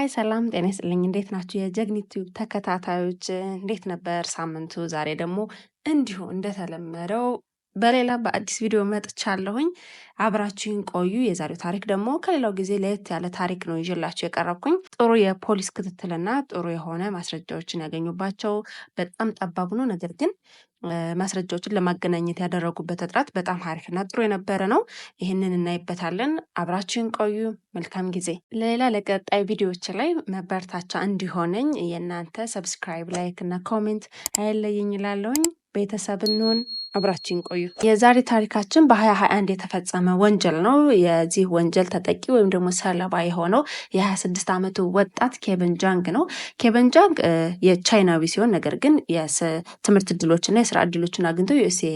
ሃይ ሰላም ጤና ይስጥልኝ። እንዴት ናችሁ? የጀግኒት ቲዩብ ተከታታዮች እንዴት ነበር ሳምንቱ? ዛሬ ደግሞ እንዲሁ እንደተለመደው በሌላ በአዲስ ቪዲዮ መጥቻለሁኝ። አብራችሁን ቆዩ። የዛሬው ታሪክ ደግሞ ከሌላው ጊዜ ለየት ያለ ታሪክ ነው ይዤላችሁ የቀረብኩኝ። ጥሩ የፖሊስ ክትትልና ጥሩ የሆነ ማስረጃዎችን ያገኙባቸው በጣም ጠባብ ነው፣ ነገር ግን ማስረጃዎችን ለማገናኘት ያደረጉበት ጥረት በጣም አሪፍና ጥሩ የነበረ ነው። ይህንን እናይበታለን። አብራችሁን ቆዩ። መልካም ጊዜ። ሌላ ለቀጣይ ቪዲዮዎች ላይ መበረታቻ እንዲሆነኝ የእናንተ ሰብስክራይብ፣ ላይክ እና ኮሜንት አይለየኝ እላለሁኝ። ቤተሰብ እንሁን። አብራችን ቆዩ። የዛሬ ታሪካችን በ2021 የተፈጸመ ወንጀል ነው። የዚህ ወንጀል ተጠቂ ወይም ደግሞ ሰለባ የሆነው የ26 ዓመቱ ወጣት ኬቨን ጃንግ ነው። ኬቨን ጃንግ የቻይናዊ ሲሆን ነገር ግን ትምህርት እድሎችና የስራ እድሎችን አግኝቶ ዩኤስኤ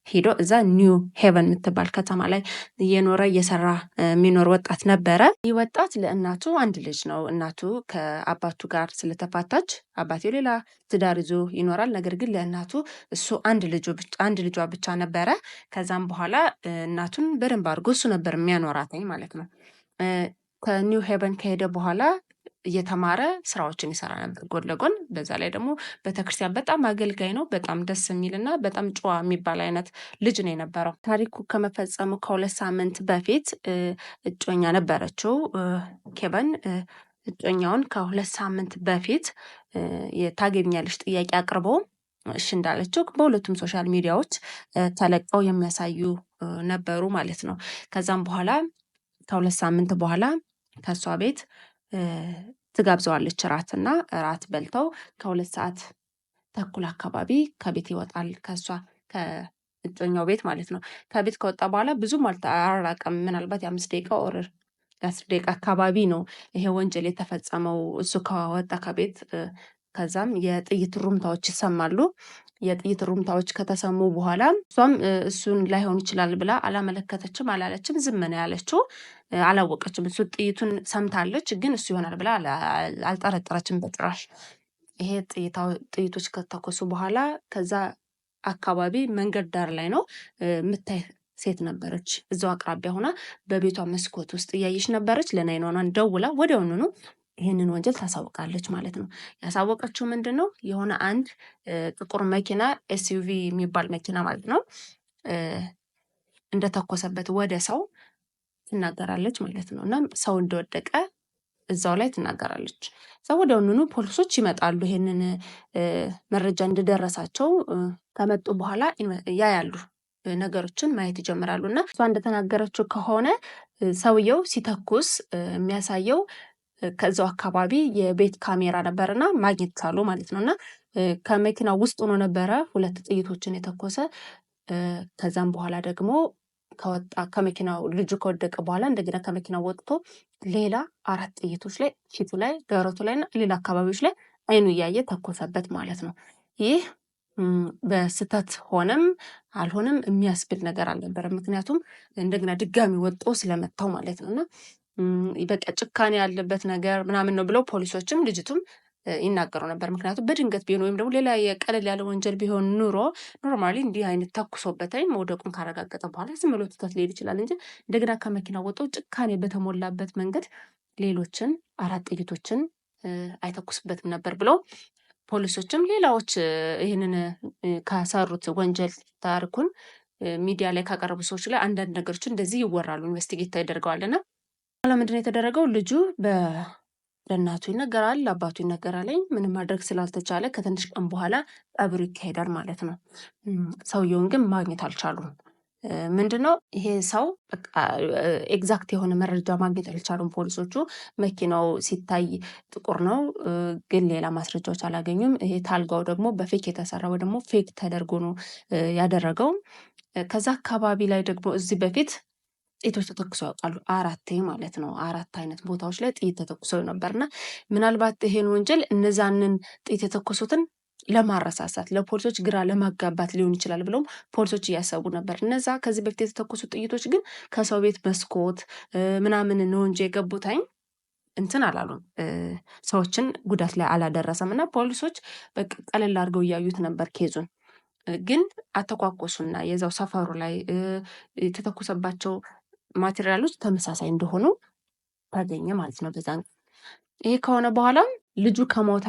ሄዶ እዛ ኒው ሄቨን የምትባል ከተማ ላይ እየኖረ እየሰራ የሚኖር ወጣት ነበረ። ይህ ወጣት ለእናቱ አንድ ልጅ ነው። እናቱ ከአባቱ ጋር ስለተፋታች አባቴው ሌላ ትዳር ይዞ ይኖራል። ነገር ግን ለእናቱ እሱ አንድ ልጇ ብቻ ነበረ። ከዛም በኋላ እናቱን በደንብ አድርጎ እሱ ነበር የሚያኖራተኝ ማለት ነው። ከኒው ሄቨን ከሄደ በኋላ እየተማረ ስራዎችን ይሰራ ነበር ጎን ለጎን። በዛ ላይ ደግሞ ቤተክርስቲያን በጣም አገልጋይ ነው። በጣም ደስ የሚልና በጣም ጨዋ የሚባል አይነት ልጅ ነው የነበረው። ታሪኩ ከመፈጸሙ ከ2 ሳምንት በፊት እጮኛ ነበረችው ኬቨን። እጮኛውን ከ2 ሳምንት በፊት ታገቢኛለሽ ጥያቄ አቅርቦ እሺ እንዳለችው በሁለቱም ሶሻል ሚዲያዎች ተለቀው የሚያሳዩ ነበሩ ማለት ነው። ከዛም በኋላ ከ2 ሳምንት በኋላ ከሷ ቤት ትጋብዘዋለች እራትና እራት በልተው ከ2 ሰዓት ተኩል አካባቢ ከቤት ይወጣል። ከእጮኛው ቤት ማለት ነው። ከቤት ከወጣ በኋላ ብዙም አልራቀም። ምናልባት የ5 ደቂቃ ኦር 10 ደቂቃ አካባቢ ነው ይሄ ወንጀል የተፈጸመው እሱ ከወጣ ከቤት። ከዛም የጥይት ሩምታዎች ይሰማሉ። የጥይት ሩምታዎች ከተሰሙ በኋላ እሷም እሱን ላይሆን ይችላል ብላ አላመለከተችም፣ አላለችም፣ ዝም ነው ያለችው። አላወቀችም። እሱ ጥይቱን ሰምታለች፣ ግን እሱ ይሆናል ብላ አልጠረጠረችም በጭራሽ። ይሄ ጥይቶች ከተኮሱ በኋላ ከዛ አካባቢ መንገድ ዳር ላይ ነው የምታይ ሴት ነበረች። እዛው አቅራቢያ ሆና በቤቷ መስኮት ውስጥ እያየች ነበረች። ለ911 ደውላ ወዲያውኑ ይህንን ወንጀል ታሳውቃለች ማለት ነው። ያሳወቀችው ምንድን ነው? የሆነ አንድ ጥቁር መኪና ኤስዩቪ የሚባል መኪና ማለት ነው እንደተኮሰበት ወደ ሰው ትናገራለች ማለት ነው። እና ሰው እንደወደቀ እዛው ላይ ትናገራለች። ሰው ወዲያውኑ ፖሊሶች ይመጣሉ። ይሄንን መረጃ እንደደረሳቸው ከመጡ በኋላ ያያሉ፣ ነገሮችን ማየት ይጀምራሉ። እና እሷ እንደተናገረችው ከሆነ ሰውየው ሲተኩስ የሚያሳየው ከዛው አካባቢ የቤት ካሜራ ነበርና ማግኘት ቻሉ ማለት ነው። እና ከመኪና ውስጥ ሆኖ ነበረ 2 ጥይቶችን የተኮሰ። ከዛም በኋላ ደግሞ ከወጣ ከመኪናው ልጁ ከወደቀ በኋላ እንደገና ከመኪናው ወጥቶ ሌላ 4 ጥይቶች ላይ ፊቱ ላይ፣ ደረቱ ላይ እና ሌላ አካባቢዎች ላይ አይኑ እያየ ተኮሰበት ማለት ነው። ይህ በስተት ሆነም አልሆነም የሚያስብል ነገር አልነበረም። ምክንያቱም እንደገና ድጋሚ ወጦ ስለመታው ማለት ነው። እና በቃ ጭካኔ ያለበት ነገር ምናምን ነው ብለው ፖሊሶችም ልጅቱም ይናገሩ ነበር። ምክንያቱም በድንገት ቢሆን ወይም ደግሞ ሌላ የቀለል ያለ ወንጀል ቢሆን ኑሮ ኖርማሊ እንዲህ አይነት ተኩሶበት መውደቁን ካረጋገጠ በኋላ ዝም ብሎ ትቶት ሊሄድ ይችላል እንጂ እንደገና ከመኪና ወጦ ጭካኔ በተሞላበት መንገድ ሌሎችን 4 ጥይቶችን አይተኩስበትም ነበር ብለው ፖሊሶችም ሌላዎች ይህንን ካሰሩት ወንጀል ታሪኩን ሚዲያ ላይ ካቀረቡ ሰዎች ላይ አንዳንድ ነገሮች እንደዚህ ይወራሉ፣ ኢንቨስቲጌት ተደርገዋልና ኋላ ምንድን ነው የተደረገው? ልጁ ለእናቱ ይነገራል፣ ለአባቱ ይነገራል። ምንም ማድረግ ስላልተቻለ ከትንሽ ቀን በኋላ ቀብሩ ይካሄዳል ማለት ነው። ሰውየውን ግን ማግኘት አልቻሉም። ምንድነው ይሄ ሰው ኤግዛክት የሆነ መረጃ ማግኘት አልቻሉም ፖሊሶቹ። መኪናው ሲታይ ጥቁር ነው፣ ግን ሌላ ማስረጃዎች አላገኙም። ይሄ ታልጋው ደግሞ በፌክ የተሰራ ወይ ደግሞ ፌክ ተደርጎ ነው ያደረገው። ከዛ አካባቢ ላይ ደግሞ እዚህ በፊት ጥይቶች ተተኩሰው ያውቃሉ፣ 4 ማለት ነው። 4 አይነት ቦታዎች ላይ ጥይት ተተኩሰው ነበርና ምናልባት ይሄን ወንጀል እነዛንን ጥይት የተኮሱትን ለማረሳሳት ለፖሊሶች ግራ ለማጋባት ሊሆን ይችላል ብለውም ፖሊሶች እያሰቡ ነበር። እነዛ ከዚህ በፊት የተተኮሱ ጥይቶች ግን ከሰው ቤት መስኮት ምናምን ነው እንጂ የገቡት እንትን አላሉም፣ ሰዎችን ጉዳት ላይ አላደረሰም። እና ፖሊሶች በቃ ቀለል አድርገው እያዩት ነበር ኬዙን። ግን አተኳኮሱና የዛው ሰፈሩ ላይ የተተኮሰባቸው ማቴሪያሎች ተመሳሳይ እንደሆኑ ታገኘ ማለት ነው። በዛን ይሄ ከሆነ በኋላም ልጁ ከሞተ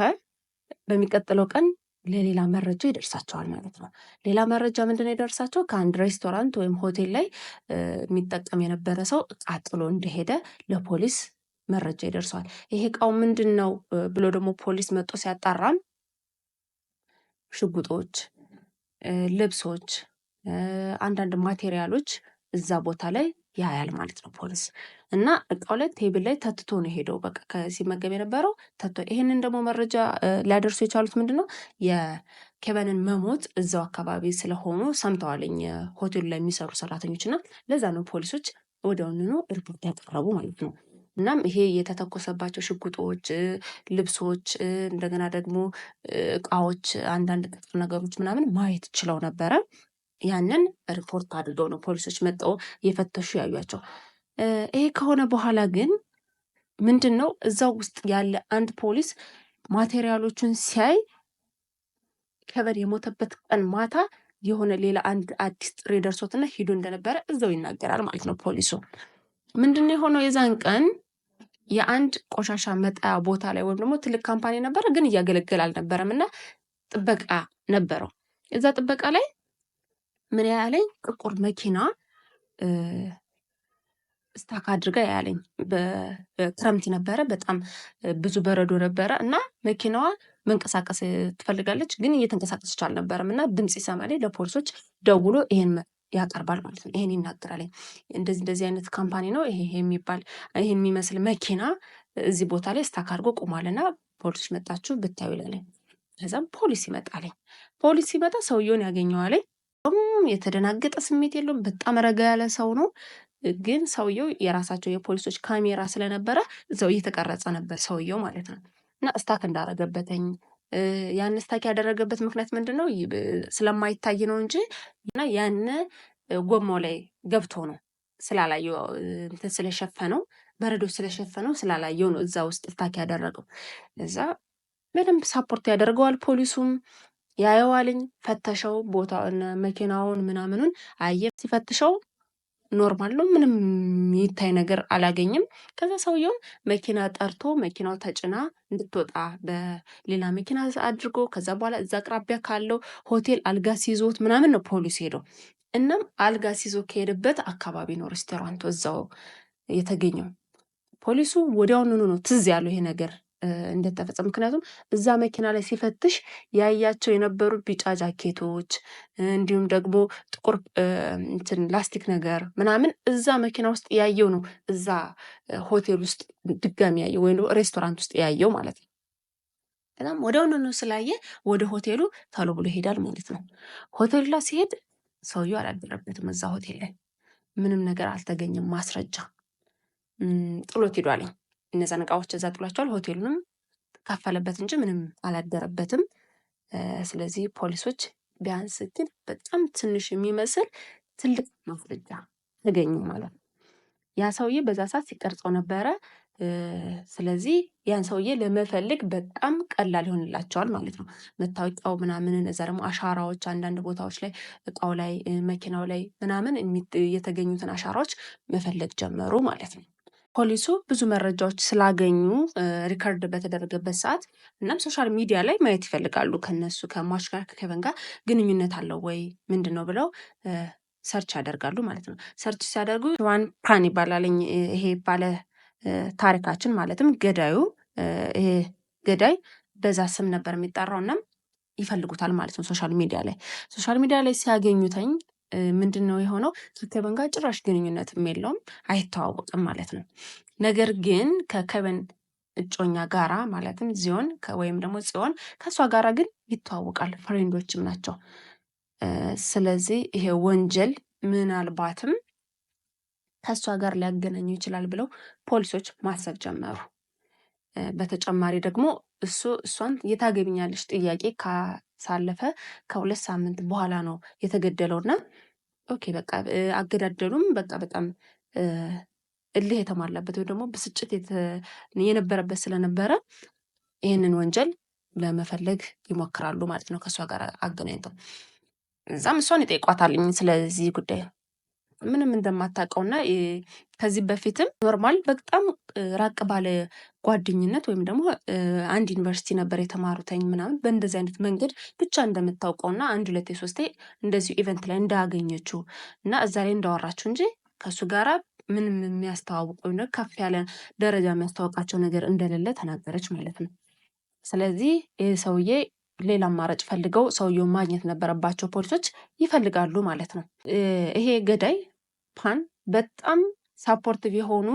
በሚቀጥለው ቀን ለሌላ መረጃ ይደርሳቸዋል ማለት ነው። ሌላ መረጃ ምንድን ነው የደርሳቸው? ከአንድ ሬስቶራንት ወይም ሆቴል ላይ የሚጠቀም የነበረ ሰው እቃ ጥሎ እንደሄደ ለፖሊስ መረጃ ይደርሰዋል። ይሄ እቃው ምንድን ነው ብሎ ደግሞ ፖሊስ መጥቶ ሲያጣራም ሽጉጦች፣ ልብሶች፣ አንዳንድ ማቴሪያሎች እዛ ቦታ ላይ ያያል ማለት ነው ፖሊስ። እና እቃው ላይ ቴብል ላይ ተትቶ ነው ሄደው በቃ ሲመገብ የነበረው ተትቶ። ይሄንን ደግሞ መረጃ ሊያደርሱ የቻሉት ምንድን ነው የኬቨንን መሞት እዛው አካባቢ ስለሆኑ ሰምተዋልኝ ሆቴሉ ላይ የሚሰሩ ሰራተኞች እና ለዛ ነው ፖሊሶች ወዲያውኑ ሪፖርት ያቀረቡ ማለት ነው። እናም ይሄ የተተኮሰባቸው ሽጉጦች፣ ልብሶች፣ እንደገና ደግሞ እቃዎች፣ አንዳንድ ቅጥር ነገሮች ምናምን ማየት ችለው ነበረ። ያንን ሪፖርት አድርገው ነው ፖሊሶች መጥተው እየፈተሹ ያዩቸው። ይሄ ከሆነ በኋላ ግን ምንድን ነው እዛው ውስጥ ያለ አንድ ፖሊስ ማቴሪያሎቹን ሲያይ ኬቨን የሞተበት ቀን ማታ የሆነ ሌላ አንድ አዲስ ጥሪ ደርሶትና ሂዶ እንደነበረ እዛው ይናገራል ማለት ነው ፖሊሱ። ምንድን ነው የሆነው የዛን ቀን የአንድ ቆሻሻ መጣያ ቦታ ላይ ወይም ደግሞ ትልቅ ካምፓኒ ነበረ፣ ግን እያገለገለ አልነበረም እና ጥበቃ ነበረው። እዛ ጥበቃ ላይ ምን ያለኝ ጥቁር መኪና ስታክ አድርጋ ያለኝ በክረምት ነበረ፣ በጣም ብዙ በረዶ ነበረ እና መኪናዋ መንቀሳቀስ ትፈልጋለች፣ ግን እየተንቀሳቀሰች አልነበረም እና ድምፅ ይሰማል። ለፖሊሶች ደውሎ ይሄን ያቀርባል ማለት ነው። ይሄን ይናገራል። እንደዚህ እንደዚህ አይነት ካምፓኒ ነው ይሄ የሚባል ይሄን የሚመስል መኪና እዚህ ቦታ ላይ ስታክ አድርጎ ቆሟልና ፖሊሶች መጣችሁ ብታዩ ይላለኝ። ከዛም ፖሊስ ይመጣልኝ። ፖሊስ ሲመጣ ሰውየውን ያገኘዋለኝ። የተደናገጠ ስሜት የለውም። በጣም ረጋ ያለ ሰው ነው። ግን ሰውየው የራሳቸው የፖሊሶች ካሜራ ስለነበረ እዛው እየተቀረጸ ነበር ሰውየው ማለት ነው። እና ስታክ እንዳረገበትኝ ያን ስታክ ያደረገበት ምክንያት ምንድን ነው? ስለማይታይ ነው እንጂ እና ያን ጎማው ላይ ገብቶ ነው ስላላየው እንትን ስለሸፈነው በረዶ ስለሸፈነው ስላላየው ነው እዛ ውስጥ ስታክ ያደረገው። እዛ በደንብ ሳፖርት ያደርገዋል ፖሊሱም ያየዋልኝ። ፈተሸው ቦታውን መኪናውን ምናምኑን አየ። ሲፈትሸው ኖርማል ነው፣ ምንም የሚታይ ነገር አላገኝም። ከዛ ሰውየውም መኪና ጠርቶ መኪናው ተጭና እንድትወጣ በሌላ መኪና አድርጎ ከዛ በኋላ እዛ አቅራቢያ ካለው ሆቴል አልጋ ሲይዞት ምናምን ነው ፖሊስ ሄደው። እናም አልጋ ሲይዞ ከሄደበት አካባቢ ነው ሬስቶራንቱ እዛው የተገኘው። ፖሊሱ ወዲያውኑ ነው ትዝ ያለው ይሄ ነገር እንደተፈጸመ። ምክንያቱም እዛ መኪና ላይ ሲፈትሽ ያያቸው የነበሩ ቢጫ ጃኬቶች እንዲሁም ደግሞ ጥቁር እንትን ላስቲክ ነገር ምናምን እዛ መኪና ውስጥ ያየው ነው እዛ ሆቴል ውስጥ ድጋሚ ያየው ወይም ሬስቶራንት ውስጥ ያየው ማለት ነው። በጣም ወዲያውኑ ስላየ ወደ ሆቴሉ ቶሎ ብሎ ይሄዳል ማለት ነው። ሆቴሉ ላይ ሲሄድ ሰውየው አላደረበትም። እዛ ሆቴል ላይ ምንም ነገር አልተገኘም ማስረጃ። ጥሎት ሄዷል። እነዛን እቃዎች እዛ ጥሏቸዋል። ሆቴሉንም ከፈለበት እንጂ ምንም አላደረበትም። ስለዚህ ፖሊሶች ቢያንስ ግን በጣም ትንሽ የሚመስል ትልቅ ማስረጃ ተገኘ ማለት ነው። ያ ሰውዬ በዛ ሰዓት ሲቀርጸው ነበረ። ስለዚህ ያን ሰውዬ ለመፈለግ በጣም ቀላል ይሆንላቸዋል ማለት ነው። መታወቂያው ምናምን፣ እዛ ደግሞ አሻራዎች አንዳንድ ቦታዎች ላይ እቃው ላይ መኪናው ላይ ምናምን የተገኙትን አሻራዎች መፈለግ ጀመሩ ማለት ነው። ፖሊሱ ብዙ መረጃዎች ስላገኙ ሪከርድ በተደረገበት ሰዓት እናም ሶሻል ሚዲያ ላይ ማየት ይፈልጋሉ። ከነሱ ከሟች ጋር ከኬቨን ጋር ግንኙነት አለው ወይ ምንድን ነው ብለው ሰርች ያደርጋሉ ማለት ነው። ሰርች ሲያደርጉ ዋን ፕራን ይባላልኝ ይሄ ባለ ታሪካችን ማለትም ገዳዩ ይሄ ገዳይ በዛ ስም ነበር የሚጠራው። እናም ይፈልጉታል ማለት ነው። ሶሻል ሚዲያ ላይ ሲያገኙተኝ ምንድን ነው የሆነው? ከኬቨን ጋር ጭራሽ ግንኙነትም የለውም፣ አይተዋወቅም ማለት ነው። ነገር ግን ከኬቨን እጮኛ ጋራ ማለትም ጽዮን ወይም ደግሞ ጽዮን ከእሷ ጋራ ግን ይተዋወቃል፣ ፍሬንዶችም ናቸው። ስለዚህ ይሄ ወንጀል ምናልባትም ከእሷ ጋር ሊያገናኙ ይችላል ብለው ፖሊሶች ማሰብ ጀመሩ። በተጨማሪ ደግሞ እሷን የታገቢኛለሽ ጥያቄ ካሳለፈ ከ2 ሳምንት በኋላ ነው የተገደለውና ኦኬ በቃ አገዳደሉም በቃ በጣም እልህ የተሟላበት ወይ ደግሞ ብስጭት የነበረበት ስለነበረ ይህንን ወንጀል ለመፈለግ ይሞክራሉ ማለት ነው ከእሷ ጋር አገናኝተው። እዛም እሷን ይጠይቋታልኝ ስለዚህ ጉዳይ። ምንም እንደማታውቀውና ከዚህ በፊትም ኖርማል በጣም ራቅ ባለ ጓደኝነት ወይም ደግሞ አንድ ዩኒቨርሲቲ ነበር የተማሩተኝ ምናምን በእንደዚህ አይነት መንገድ ብቻ እንደምታውቀውና አንድ ሁለቴ ሶስቴ እንደዚሁ ኢቨንት ላይ እንዳገኘችው እና እዛ ላይ እንዳወራችው እንጂ ከእሱ ጋራ ምንም የሚያስተዋውቀው ከፍ ያለ ደረጃ የሚያስተዋውቃቸው ነገር እንደሌለ ተናገረች ማለት ነው። ስለዚህ ይህ ሰውዬ ሌላ አማራጭ ፈልገው ሰውየውን ማግኘት ነበረባቸው። ፖሊሶች ይፈልጋሉ ማለት ነው። ይሄ ገዳይ ፓን በጣም ሳፖርቲቭ የሆኑ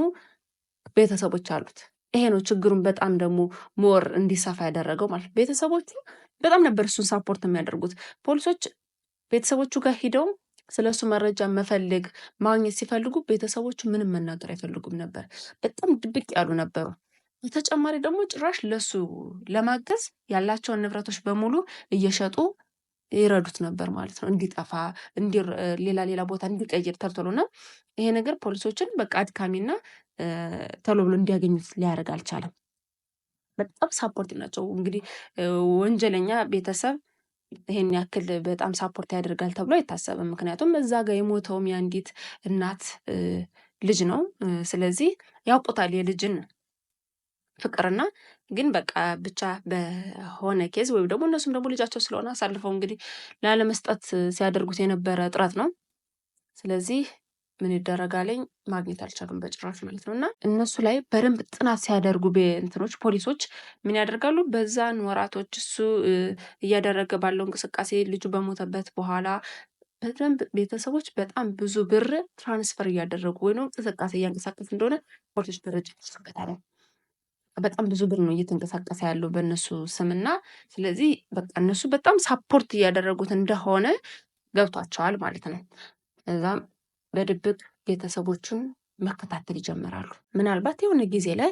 ቤተሰቦች አሉት። ይሄ ነው ችግሩን በጣም ደግሞ ሞር እንዲሰፋ ያደረገው ማለት ቤተሰቦቹ በጣም ነበር እሱን ሳፖርት የሚያደርጉት። ፖሊሶች ቤተሰቦቹ ጋር ሂደው ስለሱ መረጃ መፈለግ ማግኘት ሲፈልጉ ቤተሰቦቹ ምንም መናገር አይፈልጉም ነበር። በጣም ድብቅ ያሉ ነበሩ። በተጨማሪ ደግሞ ጭራሽ ለሱ ለማገዝ ያላቸውን ንብረቶች በሙሉ እየሸጡ ይረዱት ነበር ማለት ነው። እንዲጠፋ ሌላ ቦታ እንዲቀይር ተብሎና ይሄ ነገር ፖሊሶችን በቃ አድካሚና ቶሎ ብሎ እንዲያገኙት ሊያደርግ አልቻለም። በጣም ሳፖርት ናቸው። እንግዲህ ወንጀለኛ ቤተሰብ ይሄን ያክል በጣም ሳፖርት ያደርጋል ተብሎ አይታሰብም። ምክንያቱም እዛ ጋር የሞተውም የአንዲት እናት ልጅ ነው። ስለዚህ ያውቁታል የልጅን ፍቅርና ግን በቃ ብቻ በሆነ ኬዝ ወይም ደግሞ እነሱም ደግሞ ልጃቸው ስለሆነ አሳልፈው እንግዲህ ላለመስጠት ሲያደርጉት የነበረ ጥረት ነው። ስለዚህ ምን ይደረጋለኝ ማግኘት አልቻሉም በጭራሽ ማለት ነው። እና እነሱ ላይ በደንብ ጥናት ሲያደርጉ እንትኖች ፖሊሶች ምን ያደርጋሉ? በዛን ወራቶች እሱ እያደረገ ባለው እንቅስቃሴ ልጁ በሞተበት በኋላ በደንብ ቤተሰቦች በጣም ብዙ ብር ትራንስፈር እያደረጉ ወይም እንቅስቃሴ እያንቀሳቀስ እንደሆነ ፖሊሶች ደረጃ ይሰበታል። በጣም ብዙ ብር ነው እየተንቀሳቀሰ ያለው በእነሱ ስምና ስለዚህ በቃ እነሱ በጣም ሳፖርት እያደረጉት እንደሆነ ገብቷቸዋል ማለት ነው። እዛም በድብቅ ቤተሰቦቹን መከታተል ይጀምራሉ። ምናልባት የሆነ ጊዜ ላይ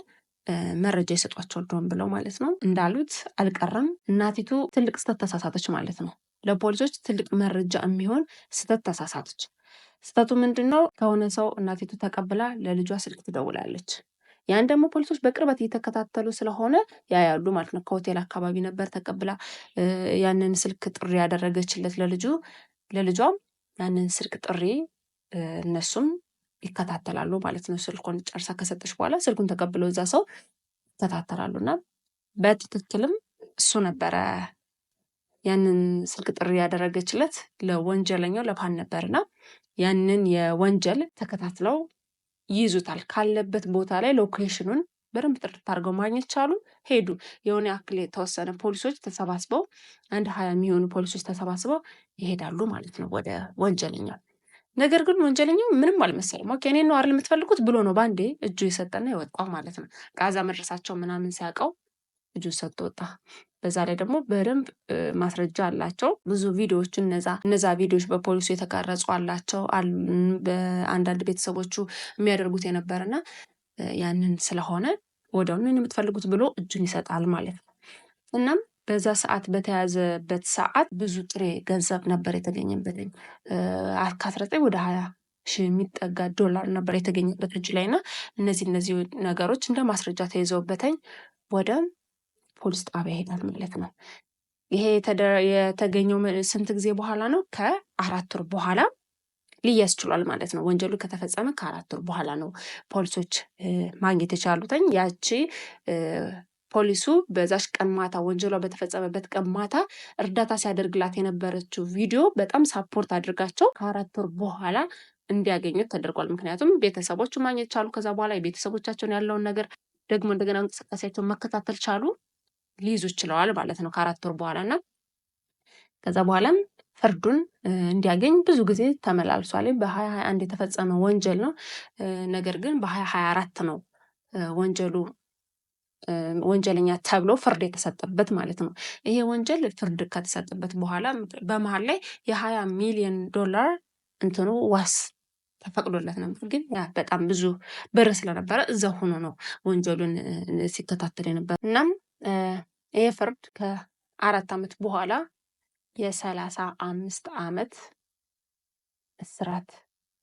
መረጃ ይሰጧቸው እንደሆን ብለው ማለት ነው። እንዳሉት አልቀረም። እናቲቱ ትልቅ ስህተት ተሳሳተች ማለት ነው። ለፖሊሶች ትልቅ መረጃ የሚሆን ስህተት ተሳሳተች። ስህተቱ ምንድን ነው? ከሆነ ሰው እናቲቱ ተቀብላ ለልጇ ስልክ ትደውላለች። ያን ደግሞ ፖሊሶች በቅርበት እየተከታተሉ ስለሆነ ያያሉ ማለት ነው። ከሆቴል አካባቢ ነበር ተቀብላ ያንን ስልክ ጥሪ ያደረገችለት ለልጇም ያንን ስልክ ጥሪ እነሱም ይከታተላሉ ማለት ነው። ስልኩን ጨርሳ ከሰጠች በኋላ ስልኩን ተቀብለው እዛ ሰው ይከታተላሉ እና በትክክልም እሱ ነበረ ያንን ስልክ ጥሪ ያደረገችለት ለወንጀለኛው ለፓን ነበርና ያንን የወንጀል ተከታትለው ይይዙታል። ካለበት ቦታ ላይ ሎኬሽኑን በደንብ ጥርት አድርገው ማግኘት ቻሉ። ሄዱ። የሆነ ያክል የተወሰነ ፖሊሶች ተሰባስበው 20 የሚሆኑ ፖሊሶች ተሰባስበው ይሄዳሉ ማለት ነው ወደ ወንጀለኛው። ነገር ግን ወንጀለኛው ምንም አልመሰለም። ኦኬ እኔን ነው አይደል የምትፈልጉት ብሎ ነው ባንዴ እጁ የሰጠና የወጣው ማለት ነው። ጋዛ መድረሳቸው ምናምን ሲያውቀው እጁ ሰጥቶ ወጣ። በዛ ላይ ደግሞ በደንብ ማስረጃ አላቸው። ብዙ ቪዲዮዎችን እነዛ ቪዲዮዎች በፖሊሱ የተቀረጹ አላቸው። በአንዳንድ ቤተሰቦቹ የሚያደርጉት የነበረና ያንን ስለሆነ ወዲያውኑ የምትፈልጉት ብሎ እጁን ይሰጣል ማለት ነው። እናም በዛ ሰዓት በተያዘበት ሰዓት ብዙ ጥሬ ገንዘብ ነበር የተገኘበት። ከ19 ወደ 20 ሺህ የሚጠጋ ዶላር ነበር የተገኘበት እጅ ላይ እና እነዚህ ነገሮች እንደ ማስረጃ ተይዘውበትኝ ወደ ፖሊስ ጣቢያ ይሄዳል ማለት ነው። ይሄ የተገኘው ስንት ጊዜ በኋላ ነው? ከ4 ወር በኋላ ሊያዝ ችሏል ማለት ነው። ወንጀሉ ከተፈጸመ ከ4 ወር በኋላ ነው ፖሊሶች ማግኘት የቻሉትኝ። ያቺ ፖሊሱ በዛሽ ቀን ማታ ወንጀሏ በተፈጸመበት ቀን ማታ እርዳታ ሲያደርግላት የነበረችው ቪዲዮ በጣም ሳፖርት አድርጋቸው ከ4 ወር በኋላ እንዲያገኙት ተደርጓል። ምክንያቱም ቤተሰቦቹ ማግኘት ቻሉ። ከዛ በኋላ የቤተሰቦቻቸውን ያለውን ነገር ደግሞ እንደገና እንቅስቃሴያቸውን መከታተል ቻሉ። ሊይዙ ችለዋል ማለት ነው ከ4 ወር በኋላ እና ከዛ በኋላም ፍርዱን እንዲያገኝ ብዙ ጊዜ ተመላልሷል። በ2021 የተፈጸመ ወንጀል ነው። ነገር ግን በ2024 ነው ወንጀለኛ ተብሎ ፍርድ የተሰጠበት ማለት ነው። ይሄ ወንጀል ፍርድ ከተሰጠበት በኋላ በመሀል ላይ የ20 ሚሊዮን ዶላር እንትኑ ዋስ ተፈቅዶለት ነበር። ግን በጣም ብዙ ብር ስለነበረ እዛ ሆኖ ነው ወንጀሉን ሲከታተል የነበረ። እናም ይሄ ፍርድ ከ4 ዓመት በኋላ የ35 ዓመት እስራት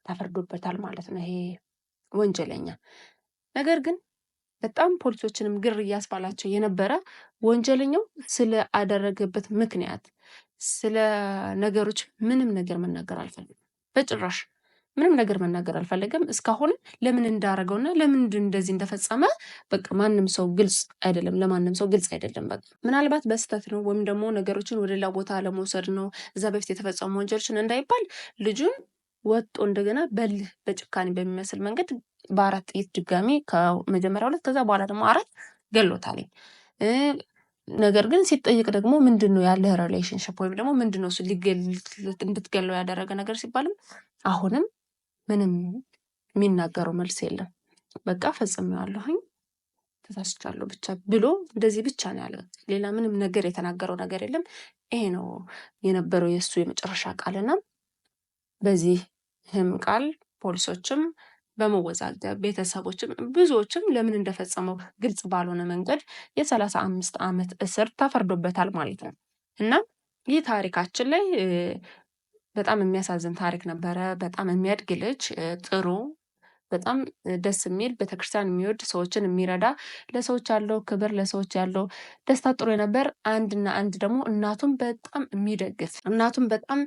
ተፈርዶበታል ማለት ነው ይሄ ወንጀለኛ። ነገር ግን በጣም ፖሊሶችንም ግር እያስባላቸው የነበረ ወንጀለኛው ስለ አደረገበት ምክንያት ስለ ነገሮች ምንም ነገር መናገር አልፈልግም በጭራሽ። ምንም ነገር መናገር አልፈለገም። እስካሁን ለምን እንዳረገውና ለምን እንደዚህ እንደፈጸመ በቃ ማንም ሰው ግልጽ አይደለም፣ ለማንም ሰው ግልጽ አይደለም። በቃ ምናልባት በስተት ነው ወይም ደግሞ ነገሮችን ወደ ሌላ ቦታ ለመውሰድ ነው እዛ በፊት የተፈጸሙ ወንጀሎችን እንዳይባል ልጁን ወጦ እንደገና በልህ በጭካኔ በሚመስል መንገድ በ4 ጥይት ድጋሚ ከመጀመሪያ 2 ከዛ በኋላ ደግሞ 4 ገሎታል። ነገር ግን ሲጠየቅ ደግሞ ምንድነው ያለህ ሪሌሽንሺፕ ወይም ደግሞ ምንድነው እሱ እንድትገለው ያደረገ ነገር ሲባልም አሁንም ምንም የሚናገረው መልስ የለም። በቃ ፈጽሜዋለሁኝ ተሳስቻለሁ ብቻ ብሎ እንደዚህ ብቻ ነው ያለው። ሌላ ምንም ነገር የተናገረው ነገር የለም። ይሄ ነው የነበረው የእሱ የመጨረሻ ቃልና በዚህም ቃል ፖሊሶችም በመወዛገብ ቤተሰቦችም ብዙዎችም ለምን እንደፈጸመው ግልጽ ባልሆነ መንገድ የ35 ዓመት እስር ተፈርዶበታል ማለት ነው። እና ይህ ታሪካችን ላይ በጣም የሚያሳዝን ታሪክ ነበረ። በጣም የሚያድግ ልጅ ጥሩ በጣም ደስ የሚል ቤተክርስቲያን የሚወድ ሰዎችን የሚረዳ ለሰዎች ያለው ክብር ለሰዎች ያለው ደስታ ጥሩ የነበር አንድና አንድ ደግሞ እናቱን በጣም የሚደግፍ እናቱን በጣም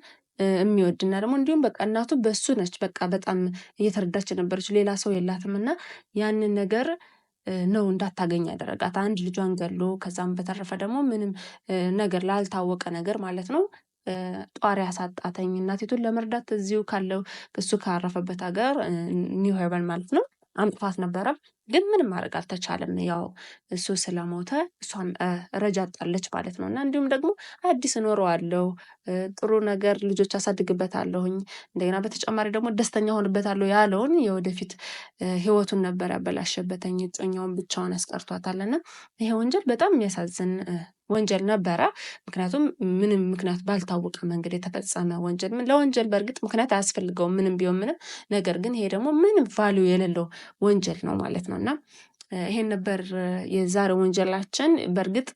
የሚወድ እና ደግሞ እንዲሁም በቃ እናቱ በሱ ነች በቃ በጣም እየተረዳች የነበረች ሌላ ሰው የላትም እና ያንን ነገር ነው እንዳታገኝ ያደረጋት። አንድ ልጇን ገሎ ከዛም በተረፈ ደግሞ ምንም ነገር ላልታወቀ ነገር ማለት ነው ጧሪ ያሳጣተኝ እናቲቱን ለመርዳት እዚሁ ካለው እሱ ካረፈበት ሀገር ኒው ሄቨን ማለት ነው አምጥፋት ነበረ። ግን ምንም ማድረግ አልተቻለም። ያው እሱ ስለሞተ እሷን ረጃጣለች ማለት ነው። እና እንዲሁም ደግሞ አዲስ እኖረዋለሁ ጥሩ ነገር ልጆች አሳድግበታለሁኝ እንደገና በተጨማሪ ደግሞ ደስተኛ ሆንበታለሁ ያለውን የወደፊት ህይወቱን ነበር ያበላሸበተኝ። እጮኛውን ብቻውን አስቀርቷታልና ይሄ ወንጀል በጣም የሚያሳዝን ወንጀል ነበረ። ምክንያቱም ምንም ምክንያት ባልታወቀ መንገድ የተፈጸመ ወንጀል ለወንጀል በእርግጥ ምክንያት አያስፈልገውም ምንም ቢሆን ምንም። ነገር ግን ይሄ ደግሞ ምንም ቫልዩ የሌለው ወንጀል ነው ማለት ነው። እና ይሄን ነበር የዛሬ ወንጀላችን። በእርግጥ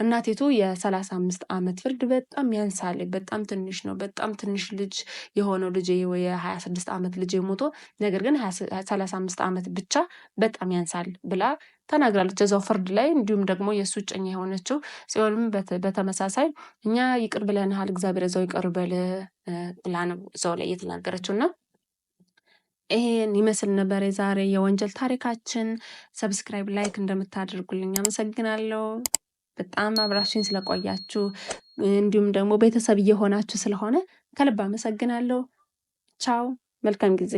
እናቲቱ የ35 ዓመት ፍርድ በጣም ያንሳል፣ በጣም ትንሽ ነው። በጣም ትንሽ ልጅ የሆነው ልጅ የ26 ዓመት ልጅ ሞቶ ነገር ግን 35 ዓመት ብቻ በጣም ያንሳል ብላ ተናግራለች እዛው ፍርድ ላይ። እንዲሁም ደግሞ የእሱ እጮኛ የሆነችው ጽዮንም በተመሳሳይ እኛ ይቅር ብለንሃል እግዚአብሔር እዛው ይቅር በል ብላ ነው እዛው ላይ የተናገረችው። እና ይሄን ይመስል ነበር የዛሬ የወንጀል ታሪካችን። ሰብስክራይብ ላይክ እንደምታደርጉልኝ አመሰግናለሁ። በጣም አብራችሁኝ ስለቆያችሁ እንዲሁም ደግሞ ቤተሰብ እየሆናችሁ ስለሆነ ከልብ አመሰግናለሁ። ቻው፣ መልካም ጊዜ